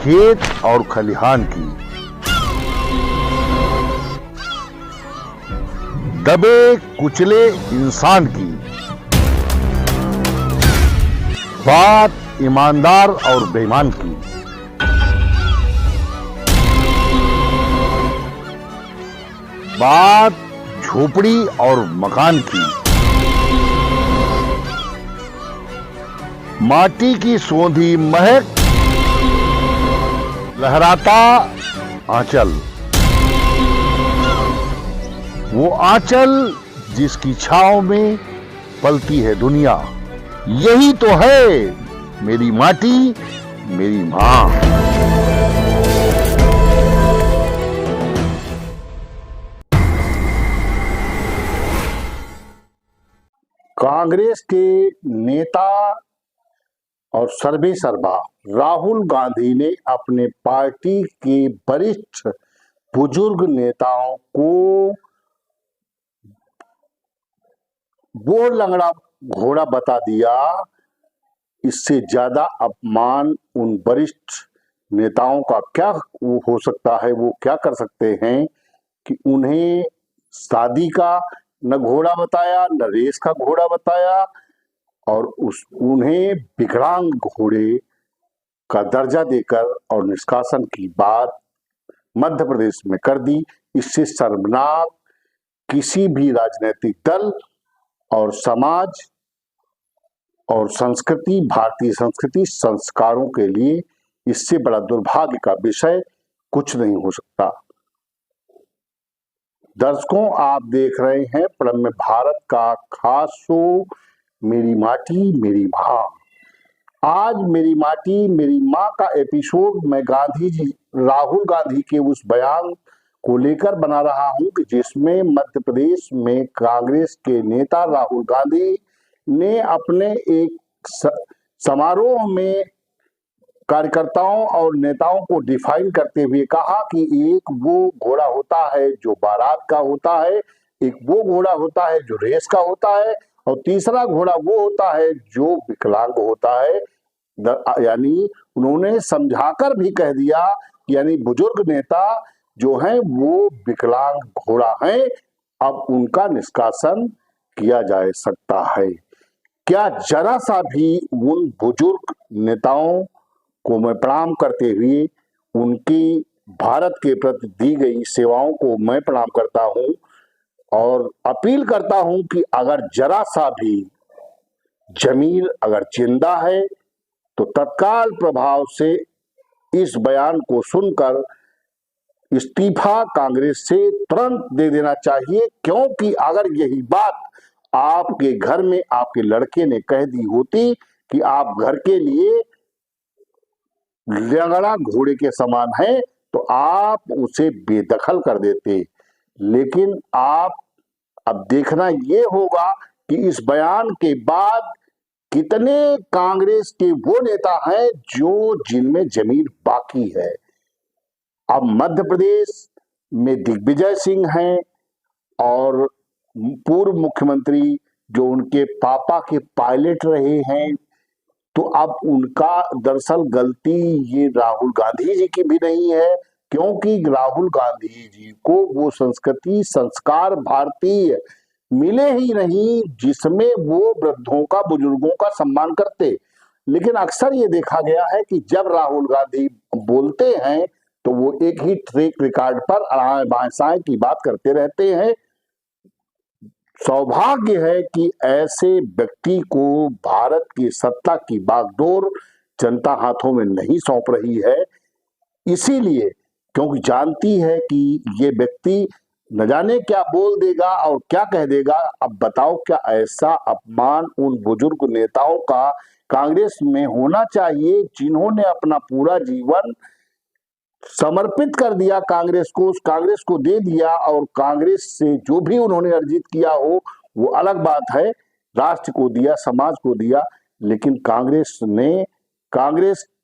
खेत और खलिहान की, दबे कुचले इंसान की, बात ईमानदार और बेईमान की, बात झोपड़ी और मकान की, माटी की सोंधी महक, लहराता आंचल, वो आंचल जिसकी छांव में पलती है दुनिया। यही तो है मेरी माटी, मेरी मां। कांग्रेस के नेता और सर्वेसर्वा राहुल गांधी ने अपने पार्टी के वरिष्ठ बुजुर्ग नेताओं को वो लंगड़ा घोड़ा बता दिया। इससे ज्यादा अपमान उन वरिष्ठ नेताओं का क्या हो सकता है? वो क्या कर सकते हैं कि उन्हें शादी का न घोड़ा बताया, न रेस का घोड़ा बताया, और उन्हें विकलांग घोड़े का दर्जा देकर और निष्कासन की बात मध्य प्रदेश में कर दी। इससे शर्मनाक किसी भी राजनीतिक दल और समाज और संस्कृति, भारतीय संस्कृति संस्कारों के लिए इससे बड़ा दुर्भाग्य का विषय कुछ नहीं हो सकता। दर्शकों, आप देख रहे हैं प्रम्य भारत का खास शो मेरी माटी मेरी मां। आज मेरी माटी मेरी मां का एपिसोड मैं राहुल गांधी के उस बयान को लेकर बना रहा हूं कि जिसमें मध्य प्रदेश में कांग्रेस के नेता राहुल गांधी ने अपने एक समारोह में कार्यकर्ताओं और नेताओं को डिफाइन करते हुए कहा कि एक वो घोड़ा होता है जो बारात का होता है, एक वो घोड़ा होता है जो रेस का होता है, और तीसरा घोड़ा वो होता है जो विकलांग होता है। यानी उन्होंने समझाकर भी कह दिया, यानी बुजुर्ग नेता जो हैं वो विकलांग घोड़ा हैं, अब उनका निष्कासन किया जा सकता है। क्या जरा सा भी उन बुजुर्ग नेताओं को मैं प्रणाम करते हुए उनकी भारत के प्रति दी गई सेवाओं को मैं प्रणाम करता हूं और अपील करता हूं कि अगर जरा सा भी जमीर अगर जिंदा है तो तत्काल प्रभाव से इस बयान को सुनकर इस्तीफा कांग्रेस से तुरंत दे देना चाहिए। क्योंकि अगर यही बात आपके घर में आपके लड़के ने कह दी होती कि आप घर के लिए लंगड़ा घोड़े के समान है, तो आप उसे बेदखल कर देते। लेकिन आप अब देखना ये होगा कि इस बयान के बाद कितने कांग्रेस के वो नेता हैं जो जिनमें जमीर बाकी है। अब मध्य प्रदेश में दिग्विजय सिंह हैं और पूर्व मुख्यमंत्री जो उनके पापा के पायलट रहे हैं, तो अब उनका दरअसल गलती ये राहुल गांधी जी की भी नहीं है, क्योंकि राहुल गांधी जी को वो संस्कृति संस्कार भारतीय मिले ही नहीं जिसमें वो वृद्धों का, बुजुर्गों का सम्मान करते। लेकिन अक्सर ये देखा गया है कि जब राहुल गांधी बोलते हैं तो वो एक ही ट्रैक रिकॉर्ड पर अड़ाएं बाएं की बात करते रहते हैं। सौभाग्य है कि ऐसे व्यक्ति को भारत की सत्ता की बागडोर जनता हाथों में नहीं सौंप रही है, इसीलिए क्योंकि जानती है कि ये व्यक्ति न जाने क्या बोल देगा और क्या कह देगा। अब बताओ, क्या ऐसा अपमान उन बुजुर्ग नेताओं का कांग्रेस में होना चाहिए जिन्होंने अपना पूरा जीवन समर्पित कर दिया कांग्रेस को, उस कांग्रेस को दे दिया, और कांग्रेस से जो भी उन्होंने अर्जित किया हो वो अलग बात है, राष्ट्र को दिया, समाज को दिया। लेकिन कांग्रेस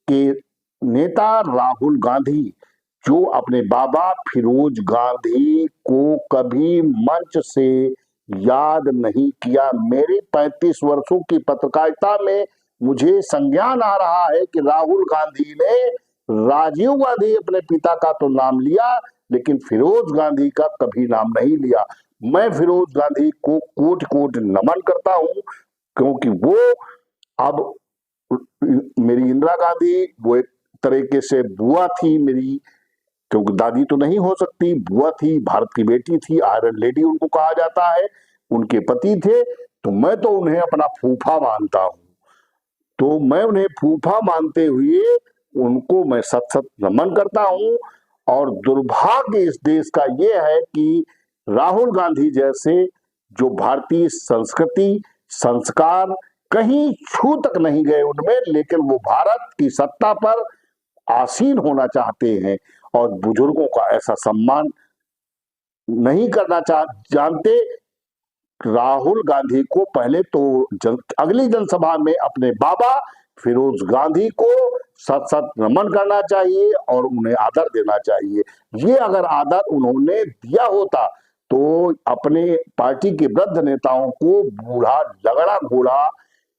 के नेता राहुल गांधी जो अपने बाबा फिरोज गांधी को कभी मंच से याद नहीं किया। मेरे 35 वर्षों की पत्रकारिता में मुझे संज्ञान आ रहा है कि राहुल गांधी ने राजीव गांधी अपने पिता का तो नाम लिया, लेकिन फिरोज गांधी का कभी नाम नहीं लिया। मैं फिरोज गांधी को कोटि कोटि नमन करता हूं, क्योंकि वो अब मेरी इंदिरा गांधी वो एक तरीके से बुआ थी मेरी, क्योंकि दादी तो नहीं हो सकती, बुआ थी, भारत की बेटी थी, आयरन लेडी उनको कहा जाता है, उनके पति थे, तो मैं तो उन्हें अपना फूफा मानता हूं। तो मैं उन्हें फूफा मानते हुए उनको मैं सत सत नमन करता हूं। और दुर्भाग्य इस देश का यह है कि राहुल गांधी जैसे जो भारतीय संस्कृति संस्कार कहीं छू तक नहीं गए उनमें, लेकिन वो भारत की सत्ता पर आसीन होना चाहते हैं और बुजुर्गों का ऐसा सम्मान नहीं करना जानते। राहुल गांधी को पहले तो अगली जनसभा में अपने बाबा फिरोज गांधी को सत सत नमन करना चाहिए और उन्हें आदर देना चाहिए। ये अगर आदर उन्होंने दिया होता तो अपने पार्टी के वृद्ध नेताओं को बूढ़ा लगड़ा घोड़ा,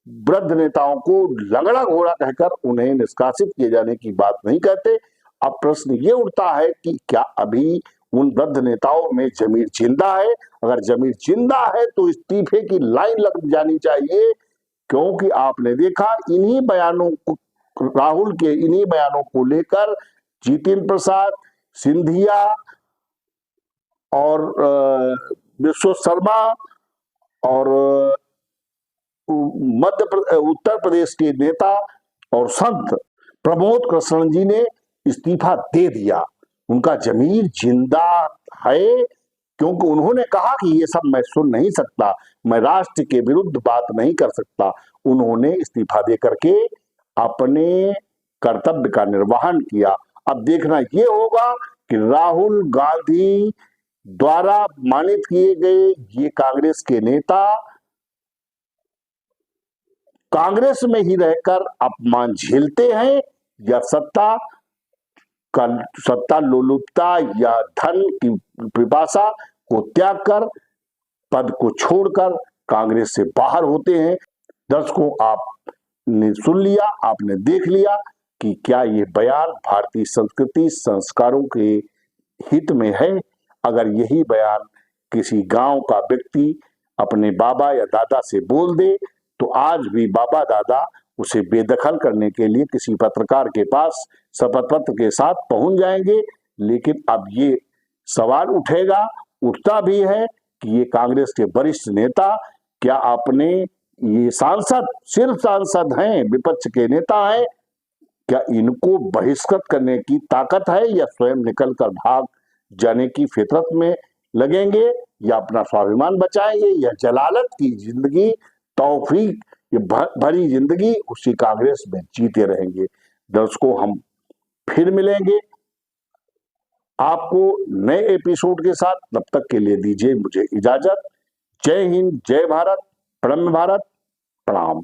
वृद्ध नेताओं को लगड़ा घोड़ा कहकर उन्हें निष्कासित किए जाने की बात नहीं कहते। अब प्रश्न ये उठता है कि क्या अभी उन वृद्ध नेताओं में जमीर जिंदा है? अगर जमीर जिंदा है तो इस्तीफे की लाइन लग जानी चाहिए, क्योंकि आपने देखा इन्हीं बयानों को, राहुल के इन्हीं बयानों को लेकर जितेंद्र प्रसाद, सिंधिया और विश्व शर्मा और उत्तर प्रदेश के नेता और संत प्रमोद कृष्ण जी ने इस्तीफा दे दिया। उनका जमीर जिंदा है, क्योंकि उन्होंने कहा कि ये सब मैं सुन नहीं सकता, मैं राष्ट्र के विरुद्ध बात नहीं कर सकता। उन्होंने इस्तीफा दे करके अपने कर्तव्य का निर्वहन किया। अब देखना ये होगा कि राहुल गांधी द्वारा मानित किए गए ये कांग्रेस के नेता कांग्रेस में ही रहकर अपमान झेलते हैं या सत्ता लोलुपता या धन की पिपासा को त्याग कर, पद को छोड़कर कांग्रेस से बाहर होते हैं। दर्शकों, आपने सुन लिया, आपने देख लिया कि क्या ये बयान भारतीय संस्कृति संस्कारों के हित में है। अगर यही बयान किसी गांव का व्यक्ति अपने बाबा या दादा से बोल दे तो आज भी बाबा दादा उसे बेदखल करने के लिए किसी पत्रकार के पास शपथ पत्र के साथ पहुंच जाएंगे। लेकिन अब ये सवाल उठता भी है कि ये कांग्रेस के वरिष्ठ नेता क्या अपने ये सांसद सिर्फ सांसद हैं, विपक्ष के नेता हैं, क्या इनको बहिष्कृत करने की ताकत है या स्वयं निकलकर भाग जाने की फितरत में लगेंगे, या अपना स्वाभिमान बचाएंगे, या जलालत की जिंदगी, तौफीक ये भरी जिंदगी उसी कांग्रेस में जीते रहेंगे। दर्शकों, हम फिर मिलेंगे आपको नए एपिसोड के साथ। तब तक के लिए दीजिए मुझे इजाजत। जय हिंद, जय भारत, प्रणम्य भारत, प्रणाम।